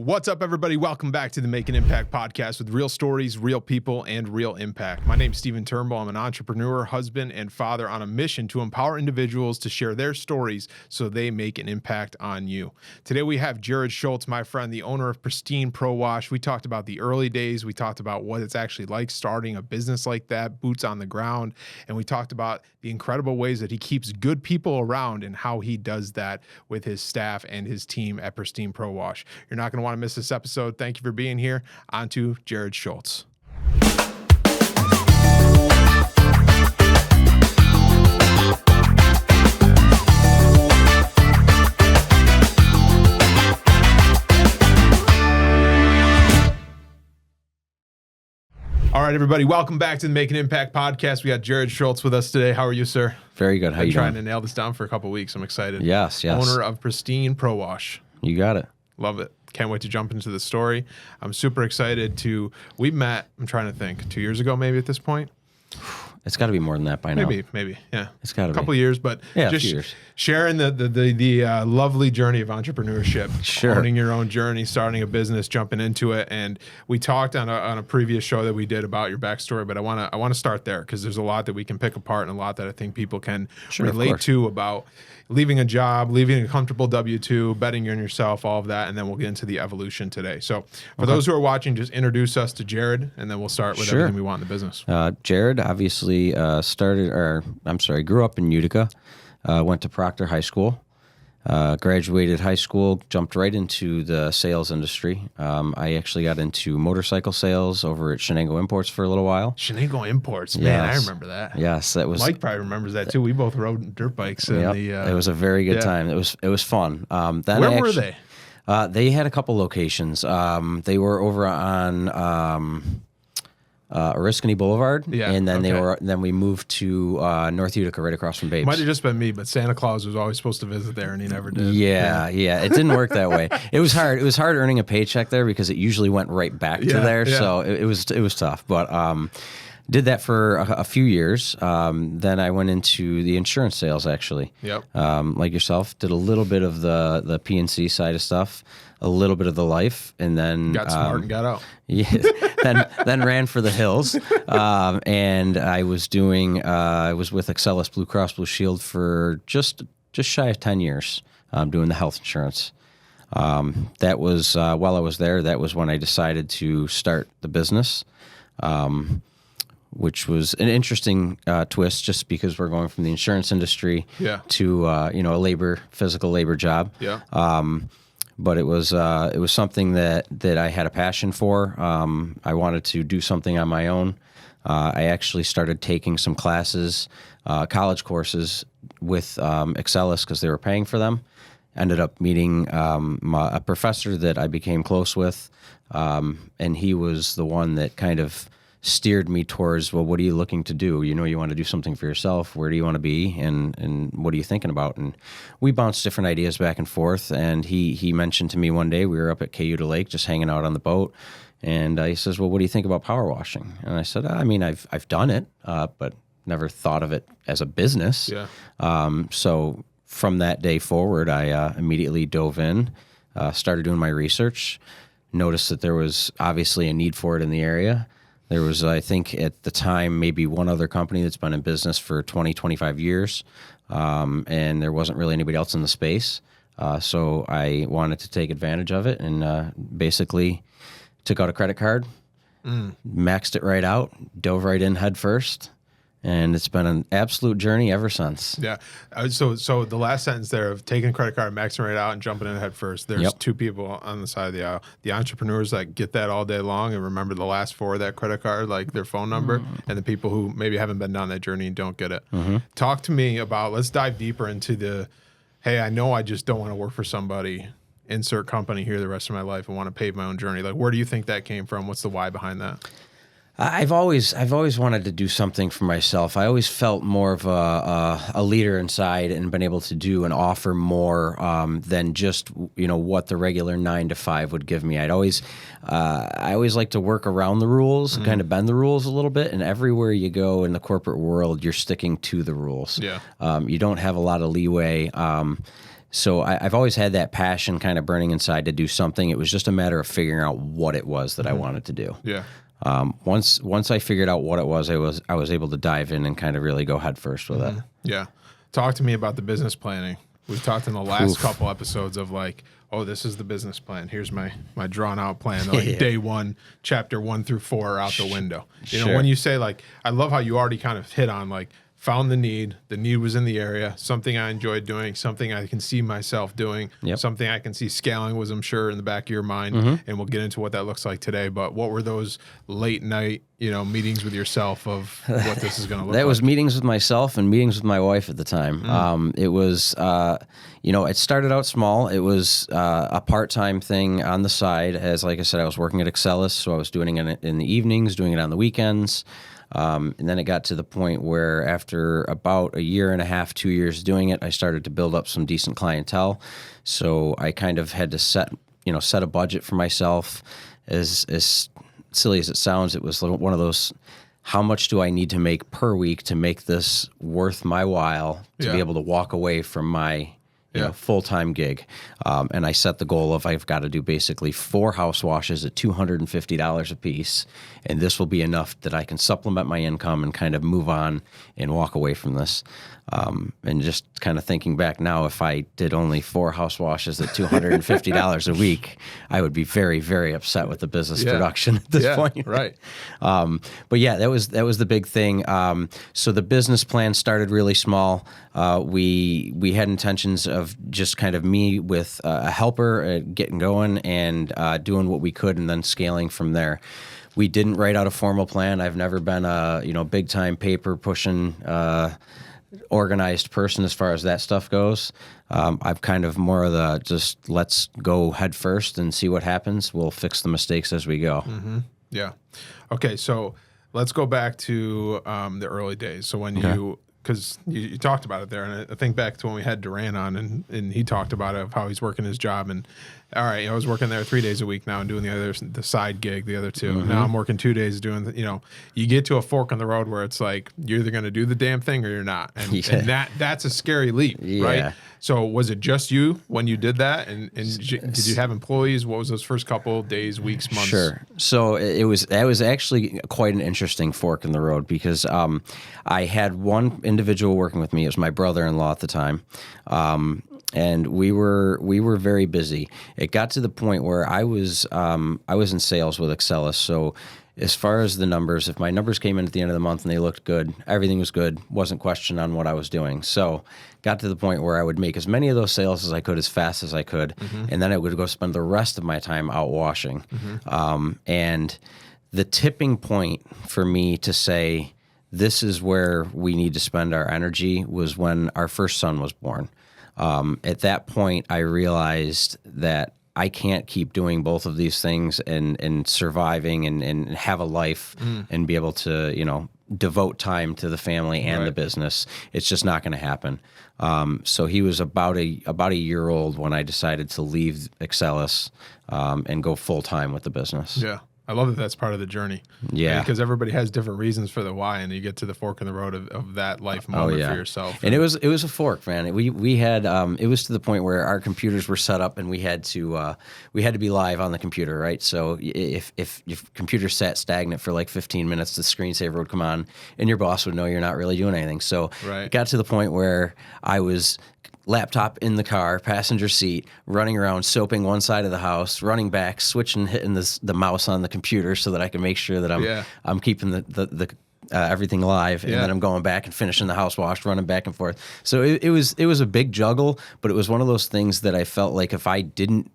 What's up, everybody? Welcome back to the Make an Impact podcast with real stories, real people, and real impact. My name's Stephen Turnbull. I'm an entrepreneur, husband, and father on a mission to empower individuals to share their stories so they make an impact on you. Today, we have Jared Schultz, my friend, the owner of Pristine ProWash. We talked about the early days. We talked about what it's actually like starting a business like that, boots on the ground. And we talked about the incredible ways that he keeps good people around and how he does that with his staff and his team at Pristine ProWash. You're not going to want to miss this episode. Thank you for being here. On to Jared Schultz. All right, everybody, welcome back to the Make an Impact podcast. We got Jared Schultz with us today. How are you, sir? Very good. How are you doing? Trying to nail this down for a couple of weeks. I'm excited. Yes. Owner of Pristine ProWash. You got it. Love it. Can't wait to jump into the story. I'm super excited we met, I'm trying to think, 2 years ago maybe at this point? It's got to be more than that by now. Maybe, yeah. It's got to be. A couple of years, but yeah, just a few years. Sharing the lovely journey of entrepreneurship. Sure. Owning your own journey, starting a business, jumping into it. And we talked on a previous show that we did about your backstory, but I want to start there because there's a lot that we can pick apart and a lot that I think people can relate to about leaving a job, leaving a comfortable W-2, betting on yourself, all of that, and then we'll get into the evolution today. So for those who are watching, just introduce us to Jared, and then we'll start with everything we want in the business. Jared obviously grew up in Utica, went to Proctor High School, graduated high school, jumped right into the sales industry. I actually got into motorcycle sales over at Shenango Imports for a little while. Shenango Imports, man, I remember that. Yes, that was. Mike probably remembers that too. We both rode dirt bikes. It was a very good time. It was fun. Where were they? They had a couple locations. They were over on Oriskany Boulevard, and then Then we moved to North Utica, right across from Babes. Might have just been me, but Santa Claus was always supposed to visit there, and he never did. Yeah, it didn't work that way. It was hard. It was hard earning a paycheck there because it usually went right back to there. Yeah. So it was tough. But did that for a few years. Then I went into the insurance sales. Actually, like yourself, did a little bit of the P&C side of stuff. A little bit of the life, and then got smart and got out. Yeah, then ran for the hills, and I was with Excellus Blue Cross Blue Shield for just shy of 10 years, doing the health insurance. That was while I was there. That was when I decided to start the business, which was an interesting twist, just because we're going from the insurance industry to a physical labor job. Yeah. But it was something that I had a passion for. I wanted to do something on my own. I actually started taking some classes, college courses with Excellus because they were paying for them. Ended up meeting a professor that I became close with, and he was the one that kind of steered me towards, well, what are you looking to do? You want to do something for yourself. Where do you want to be? And what are you thinking about? And we bounced different ideas back and forth. And he mentioned to me one day, we were up at Cayuta Lake, just hanging out on the boat. And he says, well, what do you think about power washing? And I said, I've done it, but never thought of it as a business. Yeah. So from that day forward, I immediately dove in, started doing my research, noticed that there was obviously a need for it in the area. There was, I think, at the time, maybe one other company that's been in business for 20, 25 years, and there wasn't really anybody else in the space. So I wanted to take advantage of it and basically took out a credit card, maxed it right out, dove right in head first, and it's been an absolute journey ever since. Yeah. So the last sentence there of taking a credit card, maxing it out, and jumping in head first, there's two people on the side of the aisle. The entrepreneurs that get that all day long and remember the last four of that credit card, like their phone number, and the people who maybe haven't been down that journey and don't get it. Talk to me about, let's dive deeper into hey, I know I just don't want to work for somebody, insert company here the rest of my life and want to pave my own journey. Like, where do you think that came from? What's the why behind that? I've always wanted to do something for myself. I always felt more of a leader inside and been able to do and offer more than just what the regular 9 to 5 would give me. I always like to work around the rules, kind of bend the rules a little bit. And everywhere you go in the corporate world, you're sticking to the rules. Yeah. You don't have a lot of leeway. So I've always had that passion kind of burning inside to do something. It was just a matter of figuring out what it was that I wanted to do. Yeah. Once I figured out what it was, I was able to dive in and kind of really go head first with it. Yeah. Talk to me about the business planning. We've talked in the last couple episodes of like, oh, this is the business plan. Here's my drawn out plan. Like day one, chapter 1 through 4 are out the window. You know, when you say like, I love how you already kind of hit on like, found the need was in the area, something I enjoyed doing, something I can see myself doing, something I can see scaling was, I'm sure, in the back of your mind. And we'll get into what that looks like today. But what were those late night, meetings with yourself of what this is going to look like? That was meetings with myself and meetings with my wife at the time. It was, it started out small. It was a part-time thing on the side. As like I said, I was working at Excelis, so I was doing it in the evenings, doing it on the weekends. And then it got to the point where after about a year and a half, 2 years doing it, I started to build up some decent clientele. So I kind of had to set a budget for myself. As silly as it sounds, it was one of those, how much do I need to make per week to make this worth my while to be able to walk away from my full-time gig. And I set the goal of I've got to do basically 4 house washes at $250 a piece. And this will be enough that I can supplement my income and kind of move on and walk away from this. And just kind of thinking back now, if I did only 4 house washes at $250 a week, I would be very, very upset with the business production at this point. Right. But yeah, that was the big thing. So the business plan started really small. We had intentions of just kind of me with a helper getting going and doing what we could and then scaling from there. We didn't write out a formal plan. I've never been a big time paper pushing organized person as far as that stuff goes. I'm kind of more of the just let's go head first and see what happens. We'll fix the mistakes as we go. Yeah. Okay, so let's go back to the early days. So when because you talked about it there, and I think back to when we had Duran on, and he talked about it, of how he's working his job, and all right, I was working there 3 days a week now and doing the side gig, the other 2. Now I'm working 2 days doing, you get to a fork in the road where it's like, you're either going to do the damn thing or you're not. And, and that's a scary leap, right? So was it just you when you did that? And did you have employees? What was those first couple days, weeks, months? Sure. So that was actually quite an interesting fork in the road because I had one individual working with me. It was my brother-in-law at the time. And we were very busy. It got to the point where I was in sales with Excelis. So as far as the numbers, if my numbers came in at the end of the month and they looked good, everything was good, wasn't question on what I was doing. So got to the point where I would make as many of those sales as I could, as fast as I could, and then I would go spend the rest of my time out washing. And the tipping point for me to say, this is where we need to spend our energy was when our first son was born. At that point, I realized that I can't keep doing both of these things and surviving and have a life and be able to, devote time to the family and the business. It's just not going to happen. So he was about a year old when I decided to leave Excelis and go full time with the business. Yeah. I love that that's part of the journey. Yeah. Because everybody has different reasons for the why, and you get to the fork in the road of that life moment for yourself. And it was a fork, man. We had it was to the point where our computers were set up and we had to be live on the computer, right? So if your computer sat stagnant for like 15 minutes, the screensaver would come on and your boss would know you're not really doing anything. So it got to the point where I was laptop in the car, passenger seat, running around, soaping one side of the house, running back, switching, hitting the mouse on the computer so that I can make sure that I'm keeping the everything live, and then I'm going back and finishing the house wash, running back and forth. So it was a big juggle, but it was one of those things that I felt like if I didn't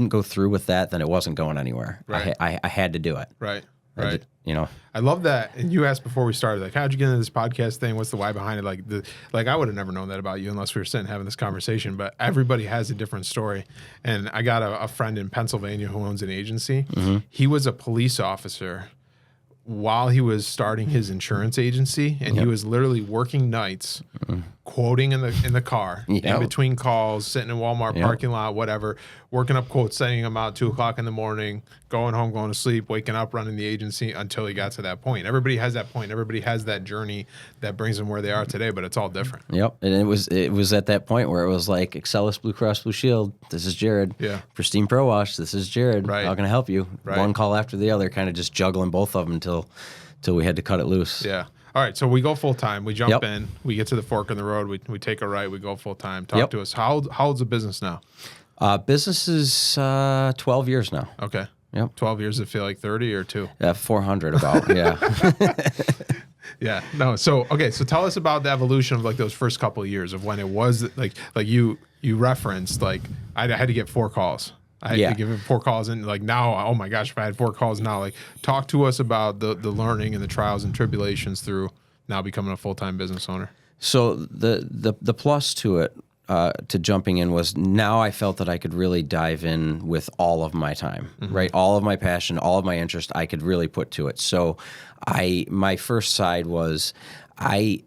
go through with that, then it wasn't going anywhere. Right. I had to do it. Right. I love that. And you asked before we started, like, how'd you get into this podcast thing? What's the why behind it? Like I would have never known that about you unless we were sitting having this conversation. But everybody has a different story. And I got a friend in Pennsylvania who owns an agency. He was a police officer while he was starting his insurance agency, and he was literally working nights, quoting in the car, in between calls, sitting in Walmart parking lot, whatever, working up quotes, sending them out 2 o'clock in the morning, going home, going to sleep, waking up, running the agency until he got to that point. Everybody has that point. Everybody has that journey that brings them where they are today, but it's all different. Yep. And it was at that point where it was like, Excellus Blue Cross Blue Shield, this is Jared. Yeah. Pristine ProWash, this is Jared. Right. How can I help you? Right. One call after the other, kind of just juggling both of them until we had to cut it loose. Yeah. All right, so we go full time. We jump in. We get to the fork in the road. We take a right. We go full time. Talk to us. How old's the business now? Business is 12 years now. Okay. Yep. 12 years. Does it feel like 30 or 2? 400 about. Yeah. Yeah. No. So tell us about the evolution of like those first couple of years of when it was like you referenced like I had to get 4 calls. I had to give it 4 calls, and like now, oh my gosh, if I had 4 calls now, like talk to us about the learning and the trials and tribulations through now becoming a full-time business owner. So the plus to it, to jumping in, was now I felt that I could really dive in with all of my time, right? All of my passion, all of my interest, I could really put to it. So my first side was I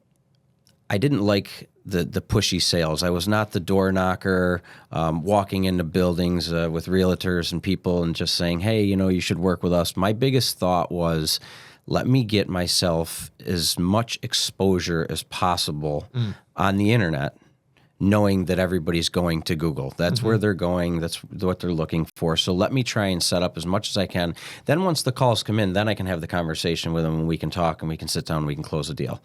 didn't like the pushy sales. I was not the door knocker, walking into buildings with realtors and people and just saying, hey, you should work with us. My biggest thought was, let me get myself as much exposure as possible on the internet, knowing that everybody's going to Google. That's where they're going. That's what they're looking for. So let me try and set up as much as I can. Then once the calls come in, then I can have the conversation with them and we can talk and we can sit down and we can close a deal.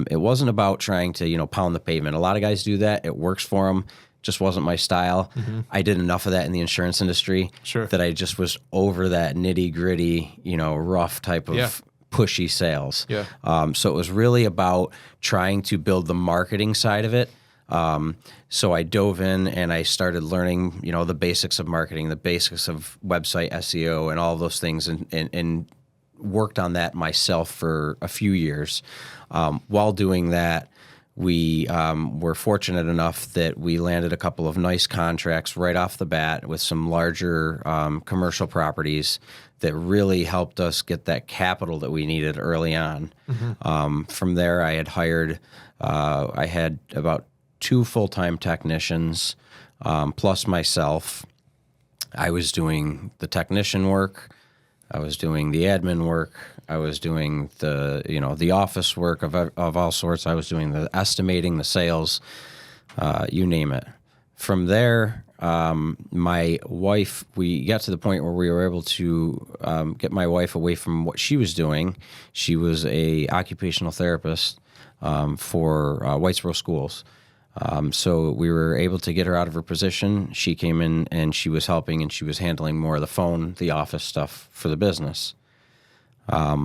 It wasn't about trying to, pound the pavement. A lot of guys do that. It works for them. Just wasn't my style. I did enough of that in the insurance industry that I just was over that nitty gritty, rough type of pushy sales. Yeah. So it was really about trying to build the marketing side of it. So I dove in and I started learning, the basics of marketing, the basics of website SEO and all of those things, and worked on that myself for a few years. While doing that, we were fortunate enough that we landed a couple of nice contracts right off the bat with some larger commercial properties that really helped us get that capital that we needed early on. From there, I had hired, I had about 2 full-time technicians, plus myself. I was doing the technician work. I was doing the admin work. I was doing the office work of all sorts. I was doing the estimating, the sales, you name it. From there, my wife, we got to the point where we were able to get my wife away from what she was doing. She was a occupational therapist for Whitesboro schools. So we were able to get her out of her position. She came in and she was helping and she was handling more of the phone, the office stuff for the business. At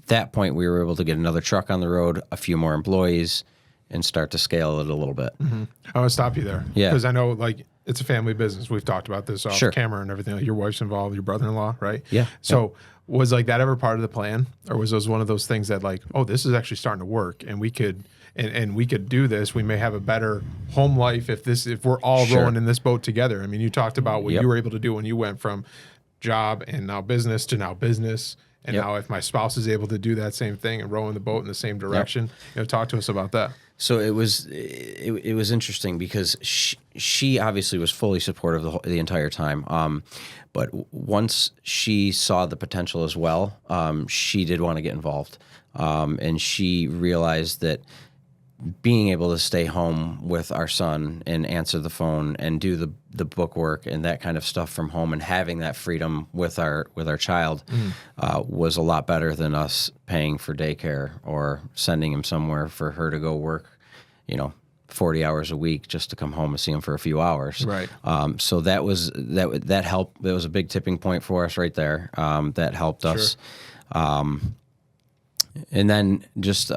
that point, we were able to get another truck on the road, a few more employees, and start to scale it a little bit. I want to stop you there. Yeah. Because I know like it's a family business. We've talked about this off camera and everything. Like your wife's involved, your brother-in-law, right? Yeah. So was like that ever part of the plan? Or was those one of those things that like, oh, this is actually starting to work and we could... And we could do this. We may have a better home life if we're all rowing in this boat together. I mean, you talked about what you were able to do when you went from job and now business to now business. And now if my spouse is able to do that same thing and row in the boat in the same direction, talk to us about that. So it was interesting because she obviously was fully supportive the entire time. But once she saw the potential as well, she did want to get involved. And she realized that being able to stay home with our son and answer the phone and do the book work and that kind of stuff from home and having that freedom with our child was a lot better than us paying for daycare or sending him somewhere for her to go work, 40 hours a week just to come home and see him for a few hours. Right. So that helped. That was a big tipping point for us right there. That helped us. And then just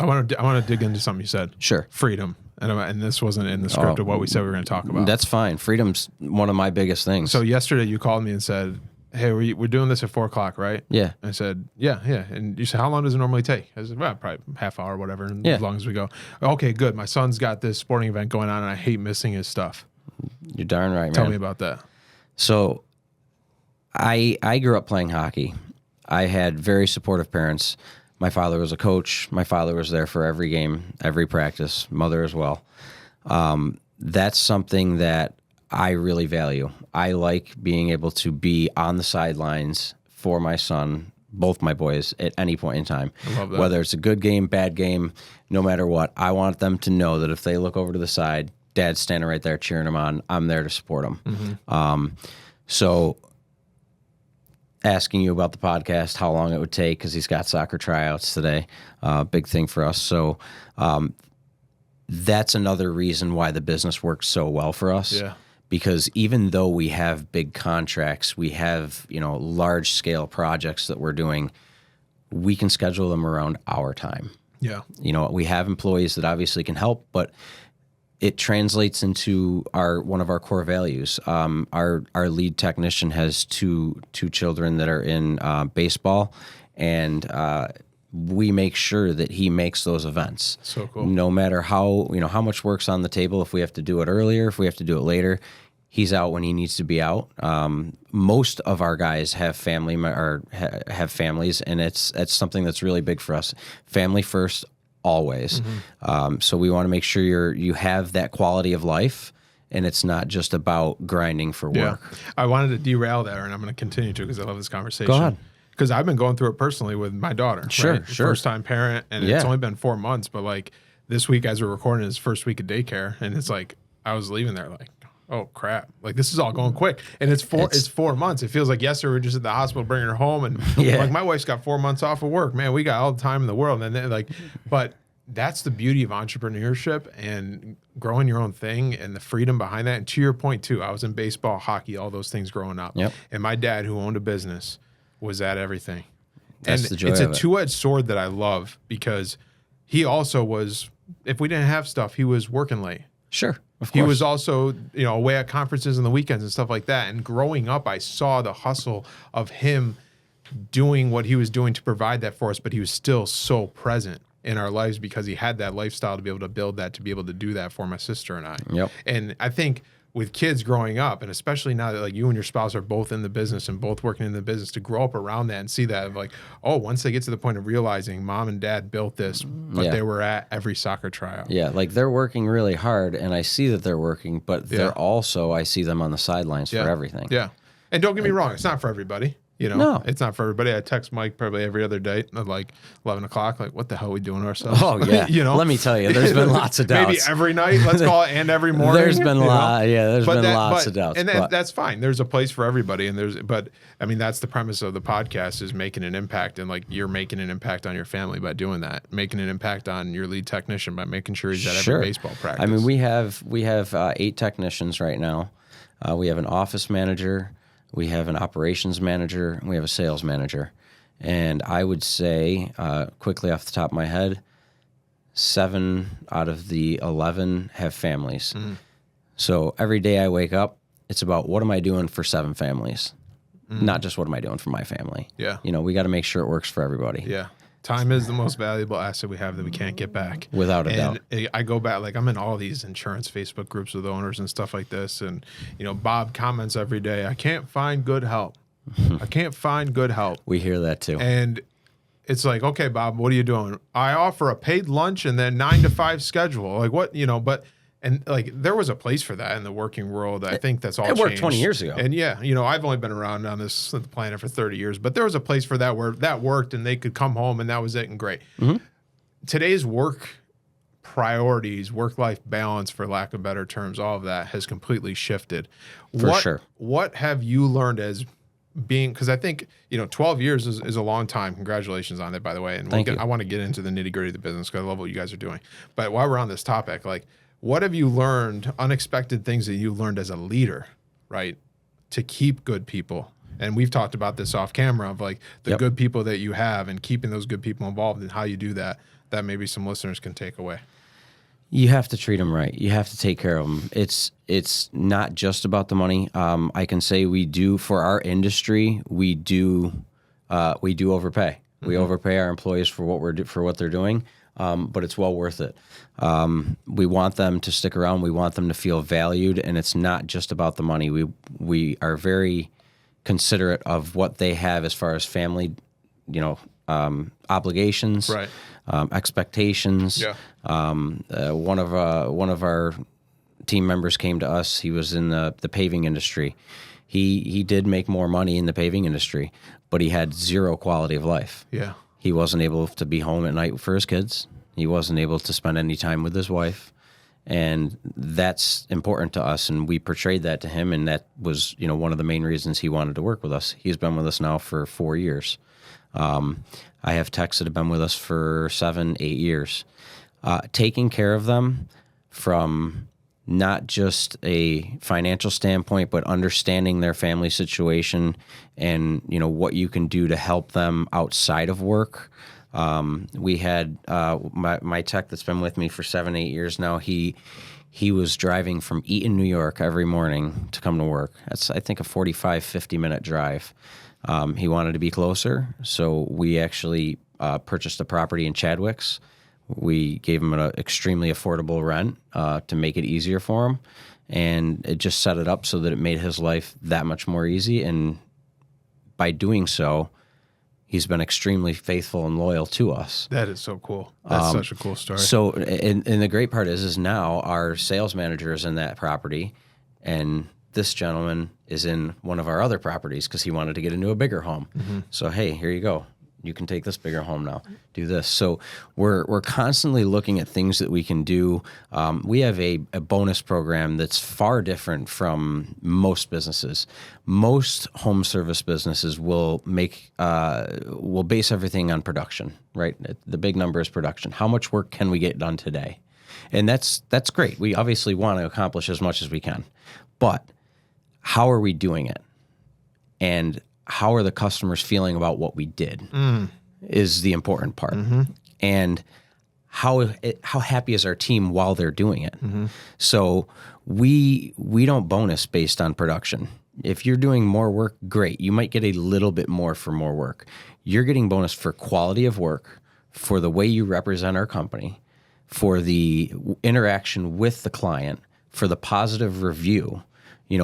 I want to dig into something you said. Sure. Freedom. And this wasn't in the script of what we said we were going to talk about. That's fine. Freedom's one of my biggest things. So yesterday you called me and said, hey, we're doing this at 4 o'clock, right? Yeah. I said, yeah. And you said, how long does it normally take? I said, well, probably half hour, whatever, as long as we go. Okay, good. My son's got this sporting event going on and I hate missing his stuff. You're darn right, man. Tell me about that. So I grew up playing hockey. I had very supportive parents. My father was a coach. My father was there for every game, every practice, mother as well. That's something that I really value. I like being able to be on the sidelines for my son, both my boys, at any point in time. I love that. Whether it's a good game, bad game, no matter what, I want them to know that if they look over to the side, Dad's standing right there cheering them on. I'm there to support them. So asking you about the podcast, how long it would take, because he's got soccer tryouts today, big thing for us. So that's another reason why the business works so well for us. Yeah. Because even though we have big contracts, we have, large scale projects that we're doing, we can schedule them around our time. Yeah. We have employees that obviously can help, but it translates into one of our core values. Our lead technician has two children that are in baseball, and we make sure that he makes those events. So cool. No matter how much work's on the table, if we have to do it earlier, if we have to do it later, he's out when he needs to be out. Most of our guys have have families, and it's something that's really big for us. Family first, always. So we want to make sure you have that quality of life, and it's not just about grinding for work. Yeah. I wanted to derail there, and I'm going to continue to because I love this conversation. Go ahead. Because I've been going through it personally with my daughter. Sure, right? sure. First-time parent, and it's only been 4 months, but like this week as we're recording is first week of daycare, and it's like I was leaving there like, oh crap, like this is all going quick, and it's 4 months. It feels like yesterday we were just at the hospital bringing her home, and like my wife's got 4 months off of work. Man, we got all the time in the world, and then but that's the beauty of entrepreneurship and growing your own thing and the freedom behind that. And to your point too, I was in baseball, hockey, all those things growing up, and my dad, who owned a business, was at everything. That's and the joy it's of a it. two-edged sword that I love because he also was, if we didn't have stuff, he was working late. Sure, of course. He was also, away at conferences on the weekends and stuff like that. And growing up, I saw the hustle of him doing what he was doing to provide that for us, but he was still so present in our lives because he had that lifestyle to be able to build that, to be able to do that for my sister and I. Yep. And I think with kids growing up, and especially now that like you and your spouse are both in the business and both working in the business, to grow up around that and see that of like, oh, once they get to the point of realizing mom and dad built this, but they were at every soccer tryout. Yeah, like they're working really hard, and I see that they're working, but they're also, I see them on the sidelines for everything. Yeah. And don't get me wrong, it's not for everybody. No. It's not for everybody. I text Mike probably every other day at like 11 o'clock, like, what the hell are we doing to ourselves? Oh, yeah. Let me tell you, there's been lots of doubts. Maybe every night, let's call it, and every morning. There's been lots of doubts. And that's fine. There's a place for everybody. But I mean, that's the premise of the podcast, is making an impact. And like, you're making an impact on your family by doing that, making an impact on your lead technician by making sure he's at every baseball practice. I mean, we have 8 technicians right now. We have an office manager. We have an operations manager, and we have a sales manager. And I would say, quickly off the top of my head, 7 out of the 11 have families. So every day I wake up, it's about what am I doing for 7 families? Not just what am I doing for my family. Yeah. We got to make sure it works for everybody. Yeah. Time is the most valuable asset we have that we can't get back. Without a doubt. I go back, like I'm in all these insurance Facebook groups with owners and stuff like this. And, Bob comments every day, I can't find good help. I can't find good help. We hear that too. And it's like, okay, Bob, what are you doing? I offer a paid lunch and then 9 to 5 schedule. Like what, and like there was a place for that in the working world. I think that's all changed. It worked 20 years ago. And I've only been around on this planet for 30 years, but there was a place for that where that worked and they could come home and that was it and great. Today's work priorities, work-life balance, for lack of better terms, all of that has completely shifted. For sure. What have you learned as being, because I think 12 years is a long time. Congratulations on it, by the way. And Thank you. I want to get into the nitty-gritty of the business because I love what you guys are doing. But while we're on this topic, like, what have you learned, unexpected things that you learned as a leader, right, to keep good people? And we've talked about this off camera of like the good people that you have and keeping those good people involved and how you do that maybe some listeners can take away. You have to treat them right. You have to take care of them. It's not just about the money. I can say we do, for our industry, we do overpay. We overpay our employees for what they're doing. But it's well worth it. We want them to stick around. We want them to feel valued, and it's not just about the money. We are very considerate of what they have as far as family, obligations, right. Expectations. Yeah. One of our team members came to us. He was in the paving industry. He did make more money in the paving industry, but he had zero quality of life. Yeah. He wasn't able to be home at night for his kids. He wasn't able to spend any time with his wife. And that's important to us, and we portrayed that to him, and that was, one of the main reasons he wanted to work with us. He's been with us now for 4 years. I have techs that have been with us for 7, 8 years. Taking care of them from not just a financial standpoint, but understanding their family situation and, what you can do to help them outside of work. We had my tech that's been with me for 7, 8 years now. He was driving from Eaton, New York every morning to come to work. That's, I think, a 45, 50-minute drive. He wanted to be closer, so we actually purchased a property in Chadwick's. We gave him an extremely affordable rent to make it easier for him, and it just set it up so that it made his life that much more easy. And by doing so, he's been extremely faithful and loyal to us. That is so cool. That's such a cool story. So, and the great part is now our sales manager is in that property, and this gentleman is in one of our other properties because he wanted to get into a bigger home. Mm-hmm. So, hey, here you go. You can take this bigger home now. Do this. So we're constantly looking at things that we can do. We have a bonus program that's far different from most businesses. Most home service businesses will base everything on production, right? The big number is production. How much work can we get done today? And that's great. We obviously want to accomplish as much as we can. But how are we doing it? And how are the customers feeling about what we did is the important part. Mm-hmm. And how happy is our team while they're doing it? Mm-hmm. So we don't bonus based on production. If you're doing more work, great. You might get a little bit more for more work. You're getting bonus for quality of work, for the way you represent our company, for the interaction with the client, for the positive review.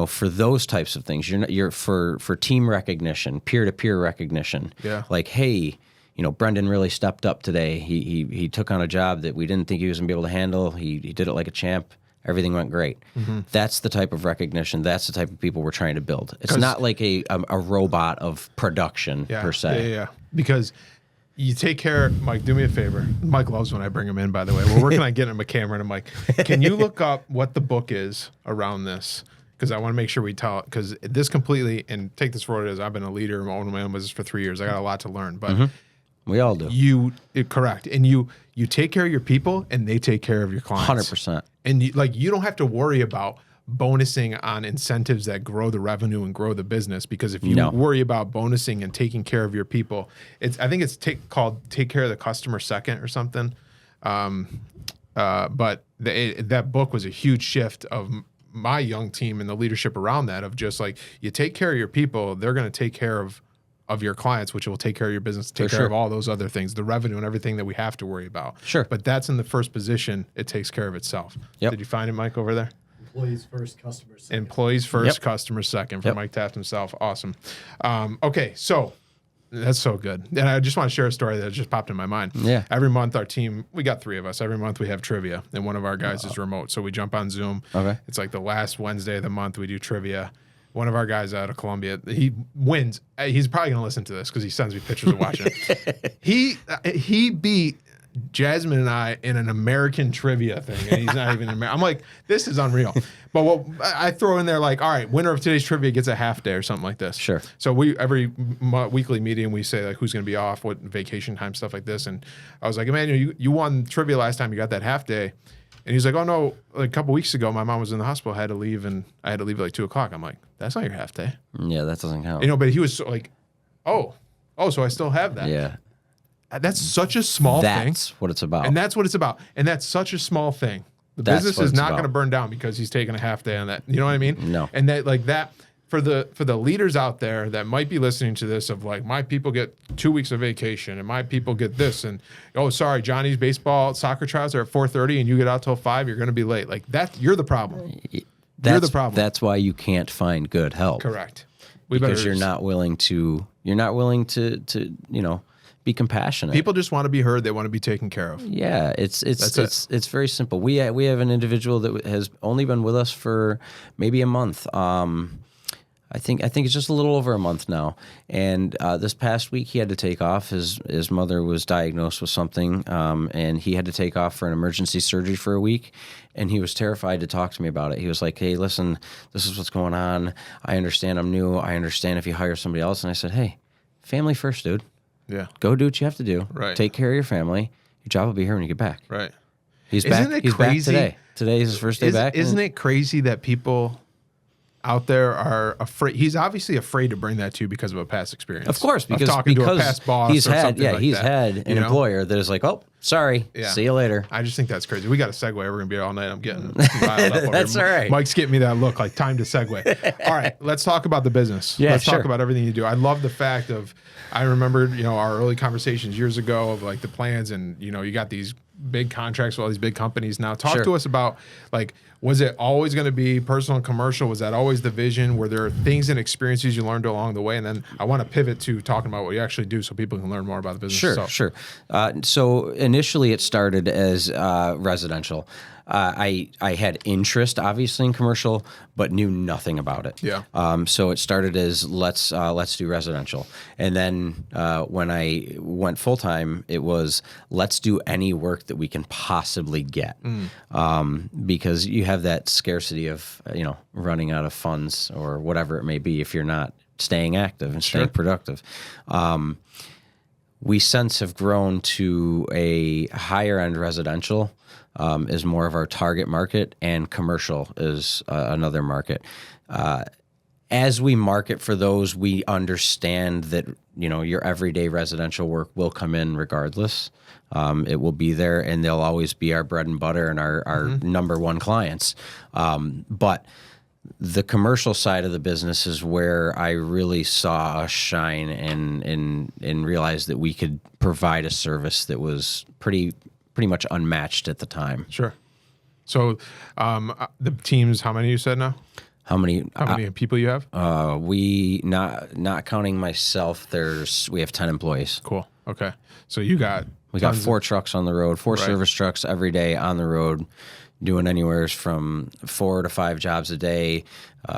For those types of things, you're for team recognition, peer-to-peer recognition. Yeah. Like, hey, Brendan really stepped up today. He took on a job that we didn't think he was gonna be able to handle. He did it like a champ. Everything went great. Mm-hmm. That's the type of recognition. That's the type of people we're trying to build. It's not like a robot of production per se. Yeah. Because you take care. Mike, do me a favor. Mike loves when I bring him in. By the way, we're working on getting him a camera, and I'm like, can you look up what the book is around this? Because I want to make sure we tell it, because this completely, and take this for what it is, I've been a leader, owning my own business for 3 years. I got a lot to learn, but we all do. Correct. And you take care of your people and they take care of your clients. 100%. And you don't have to worry about bonusing on incentives that grow the revenue and grow the business, because if you worry about bonusing and taking care of your people, I think it's called take care of the customer second or something. But that book was a huge shift of my young team and the leadership around that, of just like, you take care of your people, they're going to take care of your clients, which will take care of your business, take care of all those other things, the revenue and everything that we have to worry about. Sure. But that's in the first position. It takes care of itself. Yep. Did you find it, Mike, over there? Employees first, customers second. Employees first, customers second, for Mike Taft himself. Awesome. Okay, so that's so good. And I just want to share a story that just popped in my mind. Yeah. Every month, our team, we got 3 of us. Every month we have trivia, and one of our guys is remote. So we jump on Zoom. Okay. It's like the last Wednesday of the month we do trivia. One of our guys out of Columbia, he wins. He's probably going to listen to this because he sends me pictures of watching it. He beat Jasmine and I in an American trivia thing, and he's not even American. I'm like, this is unreal. But what I throw in there, like, all right, winner of today's trivia gets a half day or something like this. Sure. So every weekly meeting, we say like who's going to be off, what vacation time, stuff like this. And I was like, Emmanuel, you won trivia last time, you got that half day. And he's like, oh no, like a couple weeks ago, my mom was in the hospital, I had to leave, and I had to leave at like 2:00. I'm like, that's not your half day. Yeah, that doesn't count. But he was so like, oh, so I still have that. Yeah. That's such a small thing. That's what it's about. And that's what it's about. And that's such a small thing. The business is not going to burn down because he's taking a half day on that. You know what I mean? No. And that for the leaders out there that might be listening to this, of like, my people get 2 weeks of vacation and my people get this, and oh, sorry, Johnny's soccer trials are at 4:30 and you get out till 5, you're going to be late. Like that, you're the problem. You're the problem. That's why you can't find good help. Correct. Because you're not willing to be compassionate. People just want to be heard. They want to be taken care of. Yeah, it's very simple. We have an individual that has only been with us for maybe a month. I think it's just a little over a month now. And this past week he had to take off. His mother was diagnosed with something, and he had to take off for an emergency surgery for a week. And he was terrified to talk to me about it. He was like, "Hey, listen, this is what's going on. I understand I'm new. I understand if you hire somebody else." And I said, "Hey, family first, dude. Yeah. Go do what you have to do. Right. Take care of your family. Your job will be here when you get back." Right. He's Isn't back. it He's crazy? back today. Today is his first day back. Isn't it crazy that people out there are afraid? He's obviously afraid to bring that to you because of a past experience. Of course, because talking to a past boss he's or had something like he's that, had an employer that is like, "Oh, sorry, see you later." I just think that's crazy. We got to segue. We're gonna be here all night. I'm getting riled up over That's here. all right. Mike's getting me that look like time to segue. All right, let's talk about the business. Yeah, let's sure. talk about everything you do. I love the fact of, I remember, our early conversations years ago of like the plans, and you got these big contracts with all these big companies. Now talk to us about, like, was it always going to be personal and commercial? Was that always the vision? Were there things and experiences you learned along the way? And then I want to pivot to talking about what you actually do so people can learn more about the business. Sure. So initially it started as residential. I had interest, obviously, in commercial, but knew nothing about it. Yeah. So it started as let's do residential, and then when I went full time, it was let's do any work that we can possibly get, because you have that scarcity of running out of funds or whatever it may be if you're not staying active and staying productive. We since have grown to a higher end residential. Is more of our target market, and commercial is another market. As we market for those, we understand that your everyday residential work will come in regardless. It will be there, and they'll always be our bread and butter and our number one clients. But the commercial side of the business is where I really saw us shine and realized that we could provide a service that was pretty much unmatched at the time. Sure. So the teams, how many you said now? How many people you have? We not counting myself, we have 10 employees. Cool. Okay. So we got 4 trucks on the road, 4 service trucks every day on the road, doing anywhere from 4 to 5 jobs a day.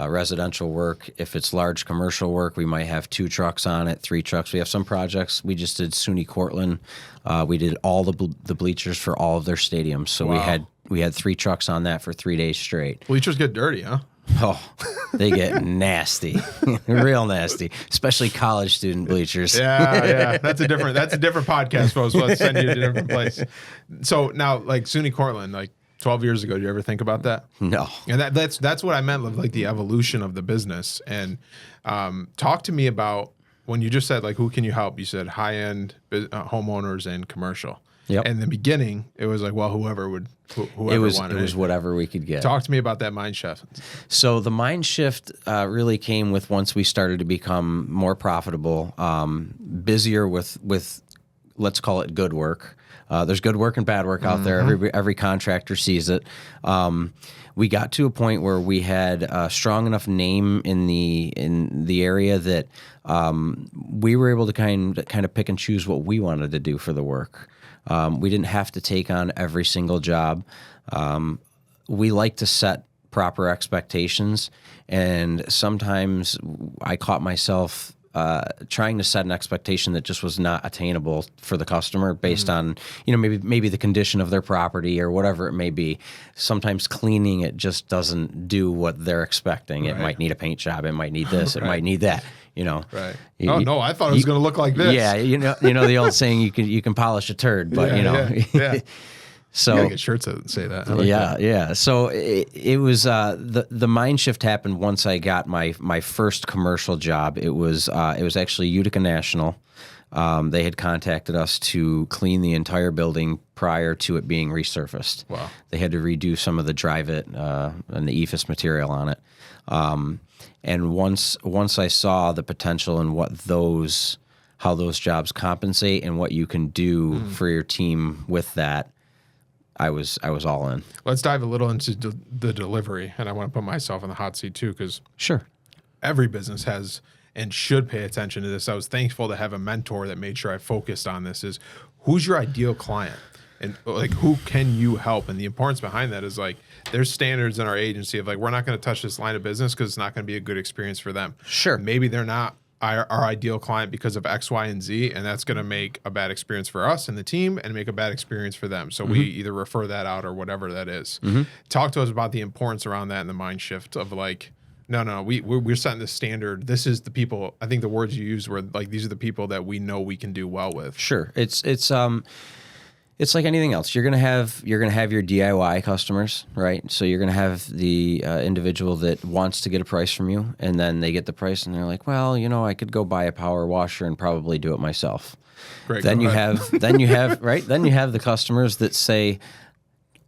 Residential work. If it's large commercial work, we might have 2 trucks on it, 3 trucks. We have some projects. We just did SUNY Cortland. We did all the bleachers for all of their stadiums. So we had 3 trucks on that for 3 days straight. Bleachers get dirty, huh? Oh, they get nasty, real nasty, especially college student bleachers. Yeah. That's a different podcast, folks. Let's send you to a different place. So now, like SUNY Cortland, like 12 years ago, did you ever think about that? No. And that's what I meant, like the evolution of the business. And talk to me about when you just said, like, who can you help? You said high-end homeowners and commercial. Yep. And in the beginning, it was like, well, whoever wanted it. It was whatever we could get. Talk to me about that mind shift. So the mind shift really came with once we started to become more profitable, busier with let's call it good work. There's good work and bad work out there. Every contractor sees it. We got to a point where we had a strong enough name in the area that we were able to kind of pick and choose what we wanted to do for the work. We didn't have to take on every single job. We like to set proper expectations, and sometimes I caught myself trying to set an expectation that just was not attainable for the customer based on, maybe the condition of their property or whatever it may be. Sometimes cleaning it just doesn't do what they're expecting. It might need a paint job. It might need this. It might need that. Right. No, I thought it was going to look like this. Yeah. The old saying, you can polish a turd, but Yeah. So you gotta get shirts that say that. Yeah. So it was the mind shift happened once I got my first commercial job. It was actually Utica National. They had contacted us to clean the entire building prior to it being resurfaced. Wow. They had to redo some of the drive-it and the EFIS material on it. And once I saw the potential in how those jobs compensate and what you can do for your team with that, I was all in. Let's dive a little into the delivery, and I want to put myself in the hot seat too, because sure, every business has and should pay attention to this. I was thankful to have a mentor that made sure I focused on this is who's your ideal client and like who can you help? And the importance behind that is like there's standards in our agency of like we're not going to touch this line of business because it's not going to be a good experience for them. Sure. Maybe they're not our ideal client because of X, Y, and Z, and that's going to make a bad experience for us and the team and make a bad experience for them. So we either refer that out or whatever that is. Talk to us about the importance around that and the mind shift of like, no, we're setting the standard. This is the people, I think the words you used were like, these are the people that we know we can do well with. Sure. It's like anything else. You're gonna have your DIY customers, right? So you're gonna have the individual that wants to get a price from you, and then they get the price, and they're like, "Well, I could go buy a power washer and probably do it myself." Great. Then you have the customers that say,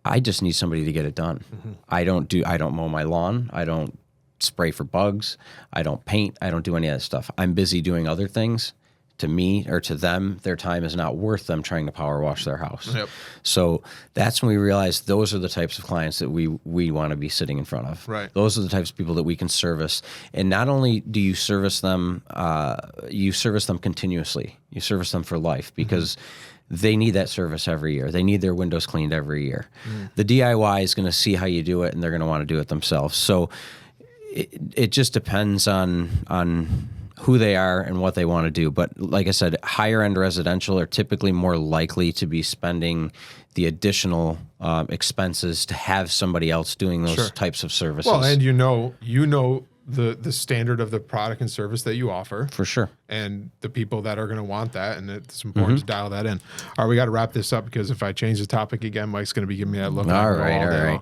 "I just need somebody to get it done. I don't mow my lawn. I don't spray for bugs. I don't paint. I don't do any of that stuff. I'm busy doing other things." To me or to them, their time is not worth them trying to power wash their house. Yep. So that's when we realized those are the types of clients that we want to be sitting in front of. Right. Those are the types of people that we can service. And not only do you service them, you service them continuously. You service them for life because they need that service every year. They need their windows cleaned every year. The DIY is going to see how you do it, and they're going to want to do it themselves. So it just depends on who they are and what they want to do. But like I said, higher end residential are typically more likely to be spending the additional expenses to have somebody else doing those types of services. Well, and the standard of the product and service that you offer. For sure. And the people that are going to want that, and it's important to dial that in. All right, we got to wrap this up because if I change the topic again, Mike's going to be giving me that look. All right.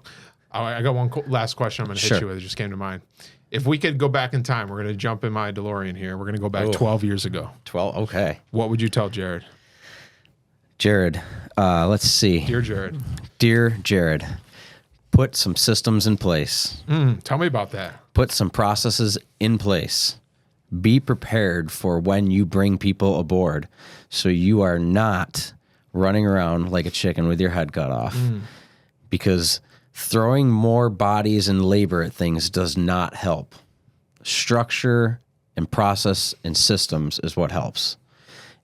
I got one last question I'm going to hit you with. It just came to mind. If we could go back in time, we're going to jump in my DeLorean here. We're going to go back 12 years ago. 12, okay. What would you tell Jared? Jared, let's see. Dear Jared, put some systems in place. Tell me about that. Put some processes in place. Be prepared for when you bring people aboard so you are not running around like a chicken with your head cut off. Because throwing more bodies and labor at things does not help. Structure and process and systems is what helps.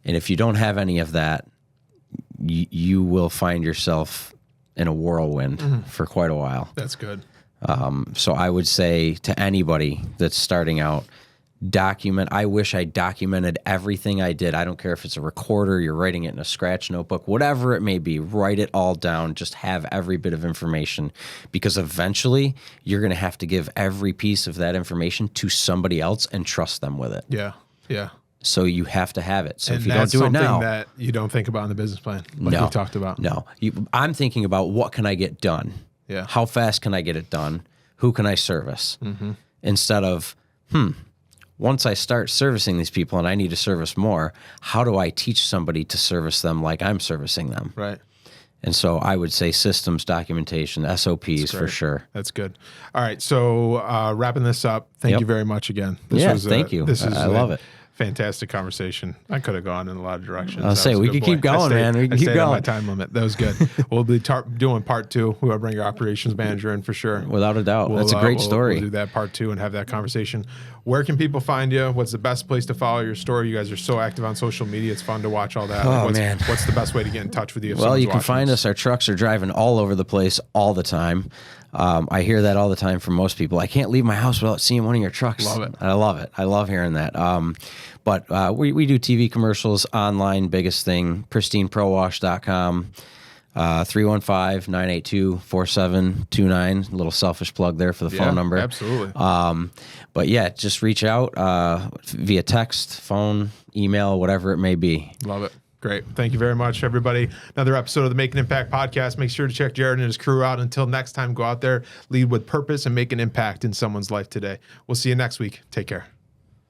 And if you don't have any of that, you will find yourself in a whirlwind for quite a while. That's good. So I would say to anybody that's starting out, document. I wish I documented everything I did. I don't care if it's a recorder, you're writing it in a scratch notebook, whatever it may be, write it all down. Just have every bit of information because eventually you're going to have to give every piece of that information to somebody else and trust them with it. Yeah. Yeah. So you have to have it. So and if you don't do it now, that you don't think about in the business plan, like we talked about. No, I'm thinking about what can I get done? Yeah. How fast can I get it done? Who can I service? Instead of, once I start servicing these people and I need to service more, how do I teach somebody to service them like I'm servicing them? Right. And so I would say systems, documentation, SOPs for sure. That's good. All right. So wrapping this up, thank you very much again. Thank you. I love it. Fantastic conversation. I could have gone in a lot of directions. I'll say we can keep going, man. We can keep going. My time limit. That was good. We'll be doing part 2. We'll bring your operations manager in for sure. Without a doubt. That's a great story. We'll do that part 2 and have that conversation. Where can people find you? What's the best place to follow your story? You guys are so active on social media. It's fun to watch all that. Man. What's the best way to get in touch with you? Well, you can find us. Our trucks are driving all over the place all the time. I hear that all the time from most people. I can't leave my house without seeing one of your trucks. Love it. I love it. I love hearing that. But we do TV commercials online, biggest thing, pristineprowash.com, 315-982-4729. A little selfish plug there for the phone number. Absolutely. But yeah, just reach out via text, phone, email, whatever it may be. Love it. Great. Thank you very much, everybody. Another episode of the Make an Impact podcast. Make sure to check Jared and his crew out. Until next time, go out there, lead with purpose, and make an impact in someone's life today. We'll see you next week. Take care.